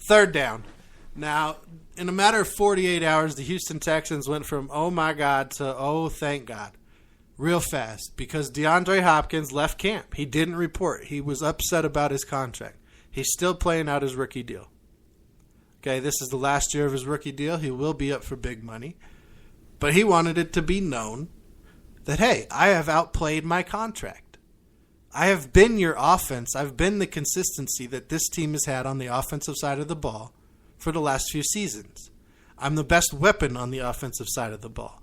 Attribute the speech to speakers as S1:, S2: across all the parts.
S1: Third down. Now, in a matter of 48 hours, the Houston Texans went from, oh, my God, to, oh, thank God, real fast because DeAndre Hopkins left camp. He didn't report. He was upset about his contract. He's still playing out his rookie deal. Okay, this is the last year of his rookie deal. He will be up for big money. But he wanted it to be known that, hey, I have outplayed my contract. I have been your offense. I've been the consistency that this team has had on the offensive side of the ball for the last few seasons. I'm the best weapon on the offensive side of the ball.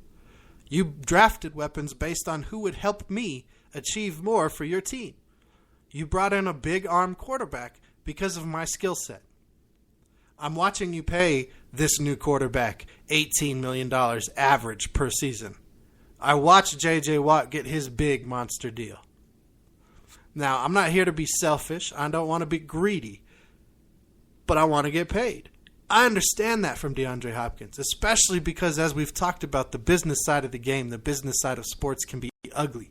S1: You drafted weapons based on who would help me achieve more for your team. You brought in a big arm quarterback because of my skill set. I'm watching you pay this new quarterback $18 million average per season. I watched J.J. Watt get his big monster deal. Now, I'm not here to be selfish. I don't want to be greedy. But I want to get paid. I understand that from DeAndre Hopkins, especially because, as we've talked about, the business side of the game, the business side of sports can be ugly.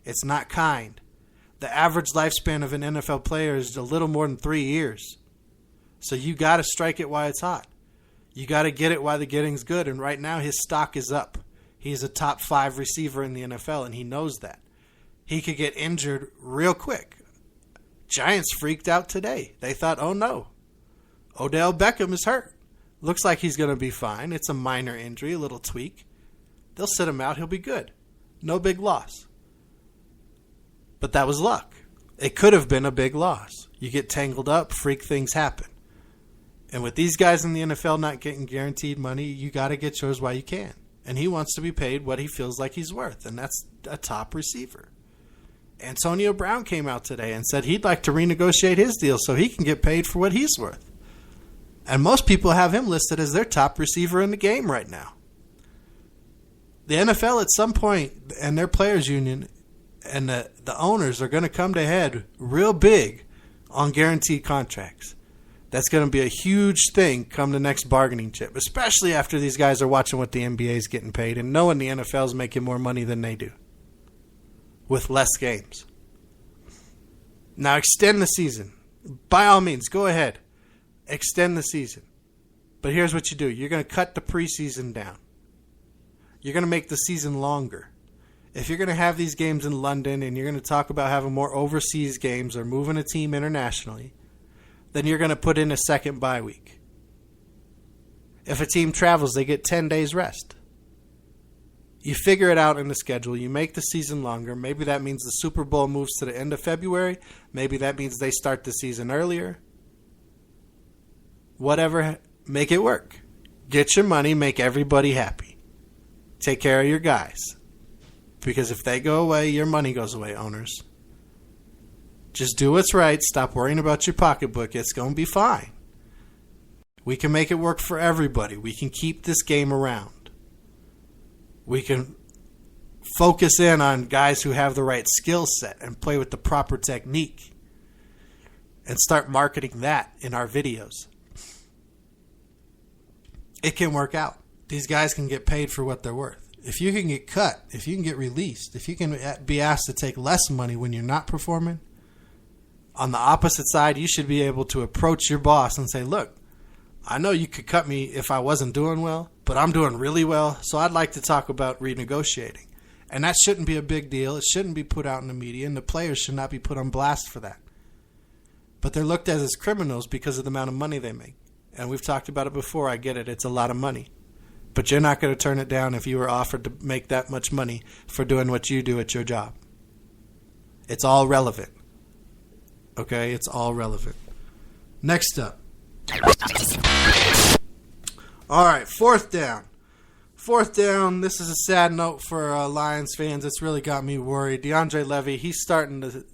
S1: It's not kind. The average lifespan of an NFL player is a little more than 3 years. So you got to strike it while it's hot. You got to get it while the getting's good. And right now his stock is up. He's a top 5 receiver in the NFL, and he knows that. He could get injured real quick. Giants freaked out today. They thought, oh no, Odell Beckham is hurt. Looks like he's going to be fine. It's a minor injury, a little tweak. They'll sit him out. He'll be good. No big loss. But that was luck. It could have been a big loss. You get tangled up, freak things happen. And with these guys in the NFL not getting guaranteed money, you got to get yours while you can. And he wants to be paid what he feels like he's worth, and that's a top receiver. Antonio Brown came out today and said he'd like to renegotiate his deal so he can get paid for what he's worth. And most people have him listed as their top receiver in the game right now. The NFL at some point, and their players union and the owners are going to come to head real big on guaranteed contracts. That's going to be a huge thing come the next bargaining chip, especially after these guys are watching what the NBA is getting paid and knowing the NFL is making more money than they do with less games. Now extend the season. By all means, go ahead. Extend the season. But here's what you do. You're going to cut the preseason down. You're going to make the season longer. If you're going to have these games in London and you're going to talk about having more overseas games or moving a team internationally, then you're going to put in a second bye week. If a team travels, they get 10 days rest. You figure it out in the schedule. You make the season longer. Maybe that means the Super Bowl moves to the end of February. Maybe that means they start the season earlier. Whatever, make it work. Get your money, make everybody happy. Take care of your guys. Because if they go away, your money goes away, owners. Just do what's right. Stop worrying about your pocketbook. It's going to be fine. We can make it work for everybody. We can keep this game around. We can focus in on guys who have the right skill set and play with the proper technique and start marketing that in our videos. It can work out. These guys can get paid for what they're worth. If you can get cut, if you can get released, if you can be asked to take less money when you're not performing, on the opposite side, you should be able to approach your boss and say, look, I know you could cut me if I wasn't doing well, but I'm doing really well, so I'd like to talk about renegotiating. And that shouldn't be a big deal. It shouldn't be put out in the media, and the players should not be put on blast for that. But they're looked at as criminals because of the amount of money they make. And we've talked about it before. I get it. It's a lot of money. But you're not going to turn it down if you were offered to make that much money for doing what you do at your job. It's all relevant. Okay? It's all relevant. Next up. All right, fourth down. Fourth down, this is a sad note for Lions fans. It's really got me worried. DeAndre Levy, he's starting to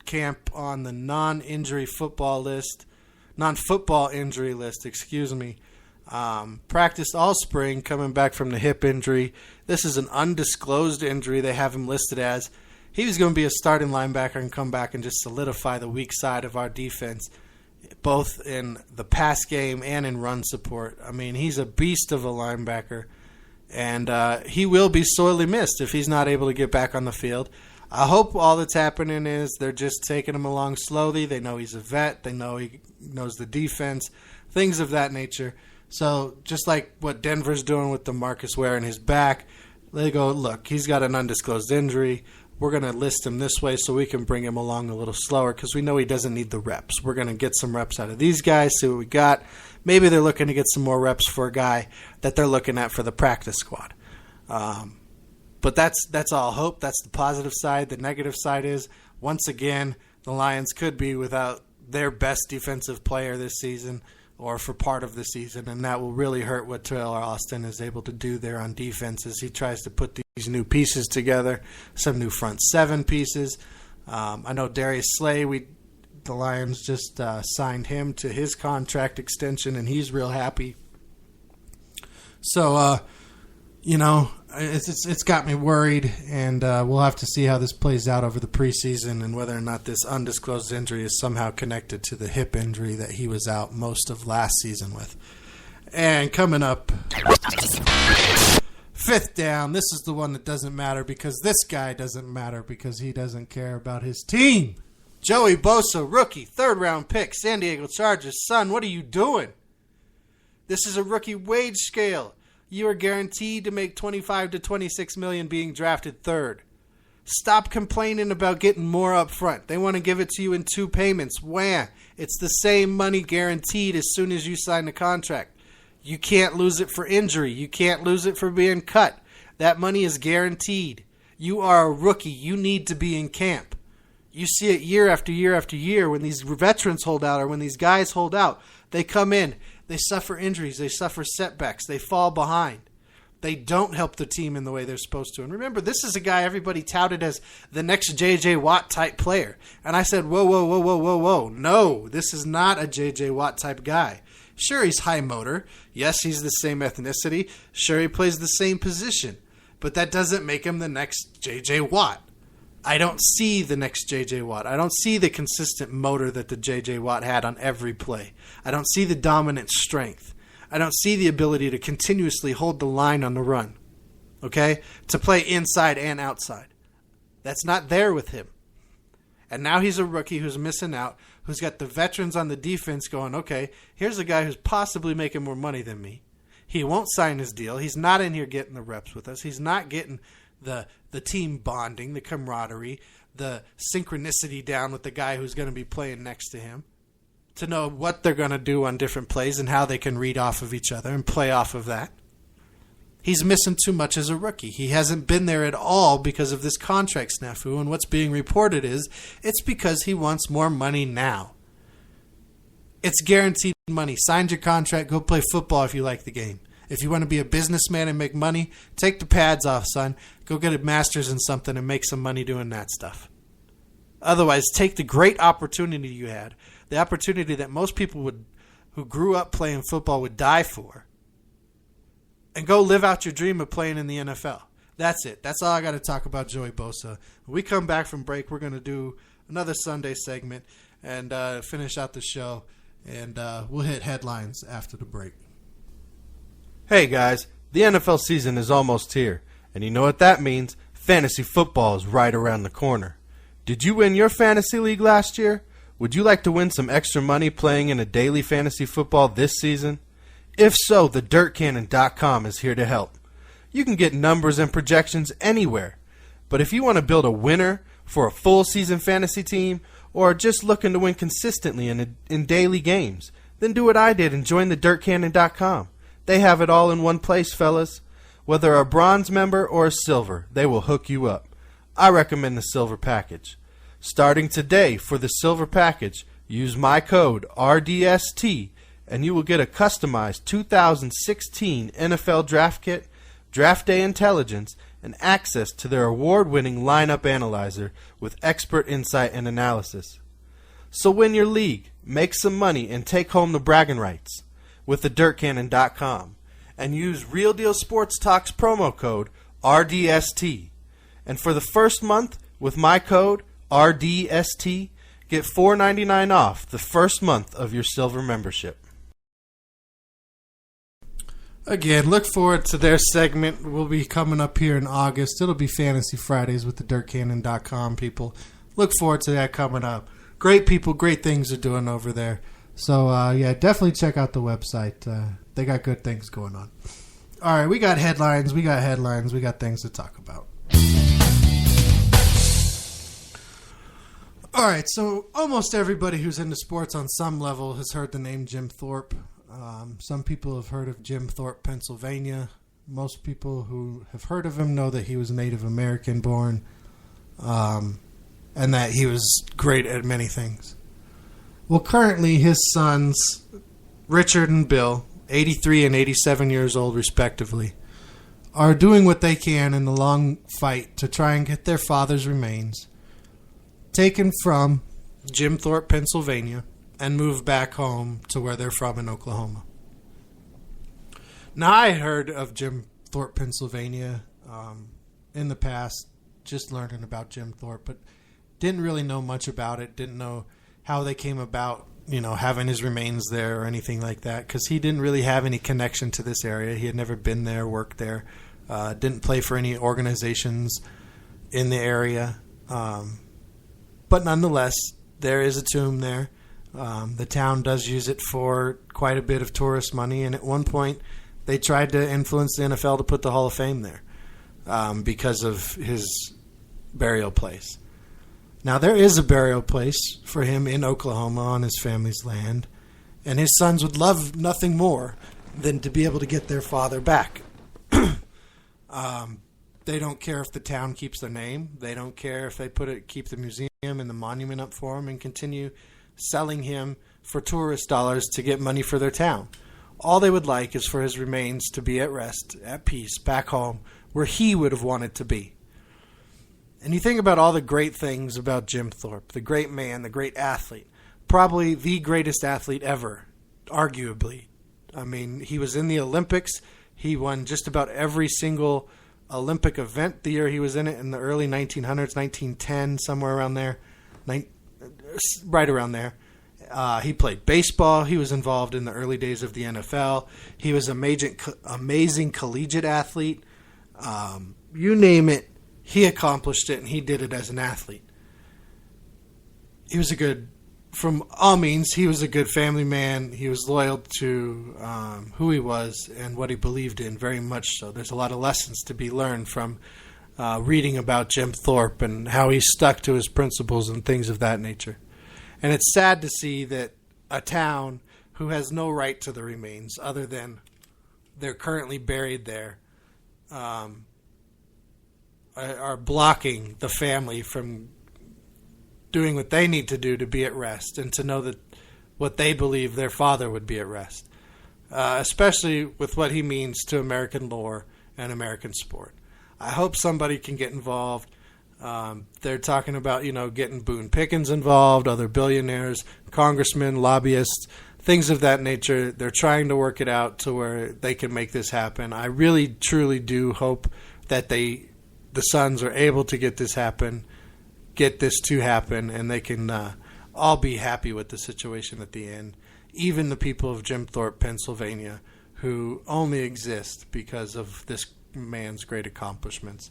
S1: camp on the non-football injury list, excuse me. Practiced all spring, coming back from the hip injury. This is an undisclosed injury they have him listed as. He was going to be a starting linebacker and come back and just solidify the weak side of our defense, both in the pass game and in run support. I mean, he's a beast of a linebacker, and he will be sorely missed if he's not able to get back on the field. I hope all that's happening is they're just taking him along slowly. They know he's a vet. They know he knows the defense, things of that nature. So just like what Denver's doing with DeMarcus Ware in his back, they go, look, he's got an undisclosed injury. We're going to list him this way so we can bring him along a little slower because we know he doesn't need the reps. We're going to get some reps out of these guys, see what we got. Maybe they're looking to get some more reps for a guy that they're looking at for the practice squad. But that's all hope. That's the positive side. The negative side is, once again, the Lions could be without their best defensive player this season or for part of the season, and that will really hurt what Taylor Austin is able to do there on defense as he tries to put these new pieces together, some new front seven pieces. I know Darius Slay, the Lions just signed him to his contract extension, and he's real happy. So, it's got me worried, and we'll have to see how this plays out over the preseason and whether or not this undisclosed injury is somehow connected to the hip injury that he was out most of last season with. And coming up, fifth down. This is the one that doesn't matter because this guy doesn't matter because he doesn't care about his team. Joey Bosa, rookie, third-round pick, San Diego Chargers. Son, what are you doing? This is a rookie wage scale. You are guaranteed to make $25 to $26 million being drafted third. Stop complaining about getting more up front. They want to give it to you in 2 payments. Wham! It's the same money guaranteed as soon as you sign the contract. You can't lose it for injury. You can't lose it for being cut. That money is guaranteed. You are a rookie. You need to be in camp. You see it year after year after year when these veterans hold out or when these guys hold out. They come in. They suffer injuries. They suffer setbacks. They fall behind. They don't help the team in the way they're supposed to. And remember, this is a guy everybody touted as the next J.J. Watt type player. And I said, whoa. No, this is not a J.J. Watt type guy. Sure, he's high motor. Yes, he's the same ethnicity. Sure, he plays the same position. But that doesn't make him the next J.J. Watt. I don't see the next J.J. Watt. I don't see the consistent motor that the J.J. Watt had on every play. I don't see the dominant strength. I don't see the ability to continuously hold the line on the run, okay, to play inside and outside. That's not there with him. And now he's a rookie who's missing out, who's got the veterans on the defense going, okay, here's a guy who's possibly making more money than me. He won't sign his deal. He's not in here getting the reps with us. He's not getting the team bonding, the camaraderie, the synchronicity down with the guy who's going to be playing next to him to know what they're going to do on different plays and how they can read off of each other and play off of that. He's missing too much as a rookie. He hasn't been there at all because of this contract snafu, and what's being reported is it's because he wants more money now. It's guaranteed money. Signed your contract, go play football if you like the game. If you want to be a businessman and make money, take the pads off, son. Go get a master's in something and make some money doing that stuff. Otherwise, take the great opportunity you had, the opportunity that most people who grew up playing football would die for, and go live out your dream of playing in the NFL. That's it. That's all I got to talk about Joey Bosa. When we come back from break, we're going to do another Sunday segment and finish out the show, and we'll hit headlines after the break.
S2: Hey guys, the NFL season is almost here, and you know what that means? Fantasy football is right around the corner. Did you win your fantasy league last year? Would you like to win some extra money playing in a daily fantasy football this season? If so, the DirtCannon.com is here to help. You can get numbers and projections anywhere, but if you want to build a winner for a full season fantasy team, or just looking to win consistently in daily games, then do what I did and join the DirtCannon.com. They have it all in one place, fellas. Whether a bronze member or a silver, they will hook you up. I recommend the silver package. Starting today for the silver package, use my code RDST and you will get a customized 2016 NFL Draft Kit, Draft Day Intelligence, and access to their award-winning lineup analyzer with expert insight and analysis. So win your league, make some money, and take home the bragging rights with the DirtCannon.com, and use Real Deal Sports Talk's promo code RDST. And for the first month, with my code RDST, get $4.99 off the first month of your silver membership.
S1: Again, look forward to their segment. We'll be coming up here in August. It'll be Fantasy Fridays with the DirtCannon.com people. Look forward to that coming up. Great people, great things are doing over there. So, definitely check out the website. They got good things going on. All right, we got headlines. We got things to talk about. All right, so almost everybody who's into sports on some level has heard the name Jim Thorpe. Some people have heard of Jim Thorpe, Pennsylvania. Most people who have heard of him know that he was Native American born, and that he was great at many things. Well, currently his sons, Richard and Bill, 83 and 87 years old respectively, are doing what they can in the long fight to try and get their father's remains taken from Jim Thorpe, Pennsylvania, and moved back home to where they're from in Oklahoma. Now, I heard of Jim Thorpe, Pennsylvania in the past, just learning about Jim Thorpe, but didn't really know much about it, didn't know how they came about, having his remains there or anything like that, because he didn't really have any connection to this area. He had never been there, worked there, didn't play for any organizations in the area. But nonetheless, there is a tomb there. The town does use it for quite a bit of tourist money, and at one point they tried to influence the NFL to put the Hall of Fame there because of his burial place. Now, there is a burial place for him in Oklahoma on his family's land, and his sons would love nothing more than to be able to get their father back. They don't care if the town keeps their name. They don't care if they keep the museum and the monument up for him and continue selling him for tourist dollars to get money for their town. All they would like is for his remains to be at rest, at peace, back home, where he would have wanted to be. And you think about all the great things about Jim Thorpe, the great man, the great athlete, probably the greatest athlete ever, arguably. I mean, he was in the Olympics. He won just about every single Olympic event the year he was in it in the early 1900s, 1910, somewhere around there. Right around there. He played baseball. He was involved in the early days of the NFL. He was an amazing collegiate athlete. You name it, he accomplished it, and he did it as an athlete. From all means, he was a good family man. He was loyal to who he was and what he believed in, very much so. There's a lot of lessons to be learned from reading about Jim Thorpe and how he stuck to his principles and things of that nature. And it's sad to see that a town who has no right to the remains other than they're currently buried there are blocking the family from doing what they need to do to be at rest and to know that what they believe their father would be at rest, especially with what he means to American lore and American sport. I hope somebody can get involved. They're talking about, getting Boone Pickens involved, other billionaires, congressmen, lobbyists, things of that nature. They're trying to work it out to where they can make this happen. I really, truly do hope that the sons are able to get this to happen, and they can all be happy with the situation at the end. Even the people of Jim Thorpe, Pennsylvania, who only exist because of this man's great accomplishments.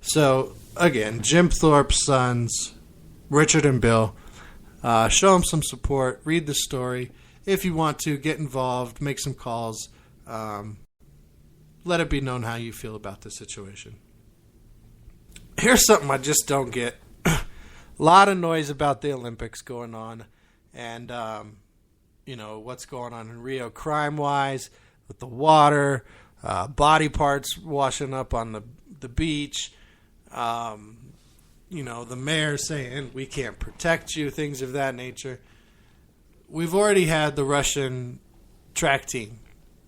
S1: So, again, Jim Thorpe's sons, Richard and Bill, show them some support, read the story. If you want to, get involved, make some calls. Let it be known how you feel about the situation. Here's something I just don't get. A lot of noise about the Olympics going on, and what's going on in Rio crime-wise with the water, body parts washing up on the beach, the mayor saying we can't protect you, things of that nature. We've already had the Russian track team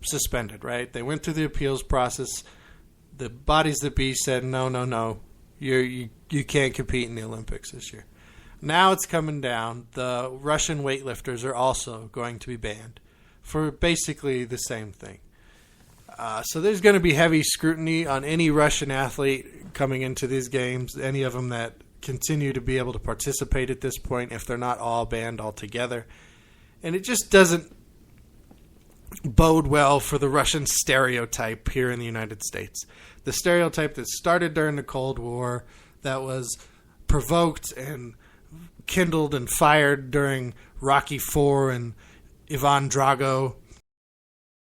S1: suspended, right? They went through the appeals process. The bodies that be said no. You can't compete in the Olympics this year. Now it's coming down. The Russian weightlifters are also going to be banned for basically the same thing. So there's going to be heavy scrutiny on any Russian athlete coming into these games, any of them that continue to be able to participate at this point, if they're not all banned altogether. And it just doesn't bode well for the Russian stereotype here in the United States. The stereotype that started during the Cold War, that was provoked and kindled and fired during Rocky IV and Ivan Drago,